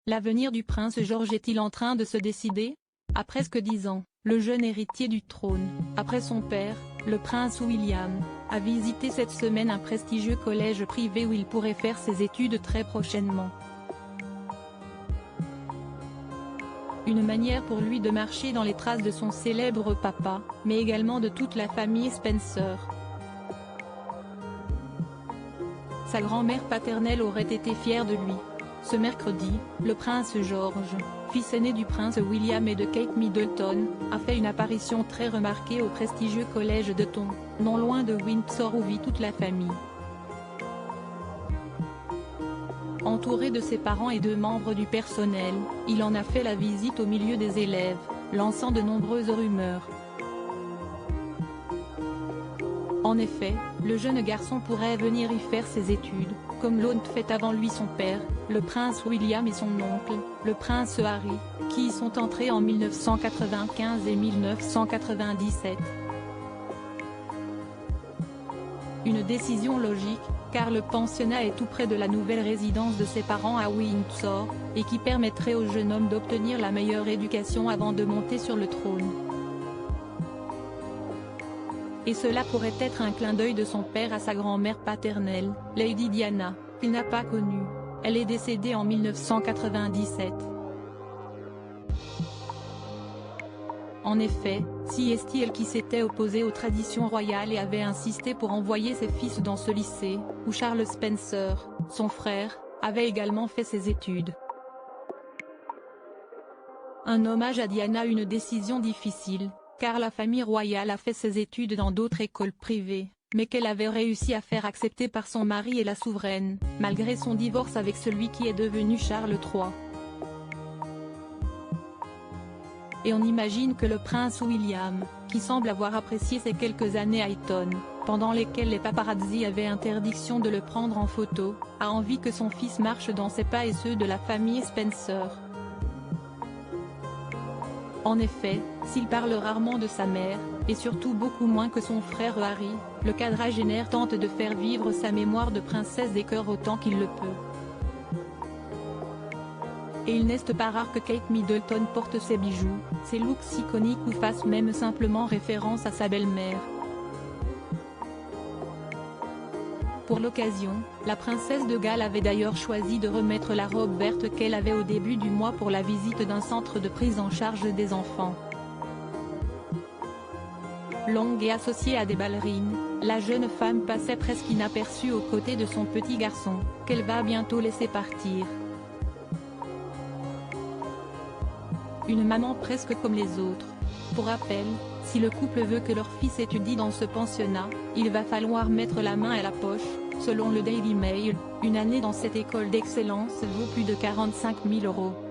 L'avenir du prince George est-il en train de se décider? À presque 10 ans, le jeune héritier du trône, après son père, le prince William, a visité cette semaine un prestigieux collège privé où il pourrait faire ses études très prochainement. Une manière pour lui de marcher dans les traces de son célèbre papa, mais également de toute la famille Spencer. Sa grand-mère paternelle aurait été fière de lui. Ce mercredi, le prince George, fils aîné du prince William et de Kate Middleton, a fait une apparition très remarquée au prestigieux collège de Taunton, non loin de Windsor où vit toute la famille. Entouré de ses parents et de membres du personnel, il en a fait la visite au milieu des élèves, lançant de nombreuses rumeurs. En effet, le jeune garçon pourrait venir y faire ses études, comme l'ont fait avant lui son père, le prince William et son oncle, le prince Harry, qui y sont entrés en 1995 et 1997. Une décision logique, car le pensionnat est tout près de la nouvelle résidence de ses parents à Windsor, et qui permettrait au jeune homme d'obtenir la meilleure éducation avant de monter sur le trône. Et cela pourrait être un clin d'œil de son père à sa grand-mère paternelle, Lady Diana, qu'il n'a pas connue. Elle est décédée en 1997. En effet, si est-il qui s'était opposé aux traditions royales et avait insisté pour envoyer ses fils dans ce lycée, où Charles Spencer, son frère, avait également fait ses études. Un hommage à Diana, une décision difficile, car la famille royale a fait ses études dans d'autres écoles privées, mais qu'elle avait réussi à faire accepter par son mari et la souveraine, malgré son divorce avec celui qui est devenu Charles III. Et on imagine que le prince William, qui semble avoir apprécié ces quelques années à Eton, pendant lesquelles les paparazzi avaient interdiction de le prendre en photo, a envie que son fils marche dans ses pas et ceux de la famille Spencer. En effet, s'il parle rarement de sa mère, et surtout beaucoup moins que son frère Harry, le quadragénaire tente de faire vivre sa mémoire de princesse des cœurs autant qu'il le peut. Et il n'est pas rare que Kate Middleton porte ses bijoux, ses looks iconiques ou fasse même simplement référence à sa belle-mère. Pour l'occasion, la princesse de Galles avait d'ailleurs choisi de remettre la robe verte qu'elle avait au début du mois pour la visite d'un centre de prise en charge des enfants. Longue et associée à des ballerines, la jeune femme passait presque inaperçue aux côtés de son petit garçon, qu'elle va bientôt laisser partir. Une maman presque comme les autres. Pour rappel, si le couple veut que leur fils étudie dans ce pensionnat, il va falloir mettre la main à la poche. Selon le Daily Mail, une année dans cette école d'excellence vaut plus de 45 000 €.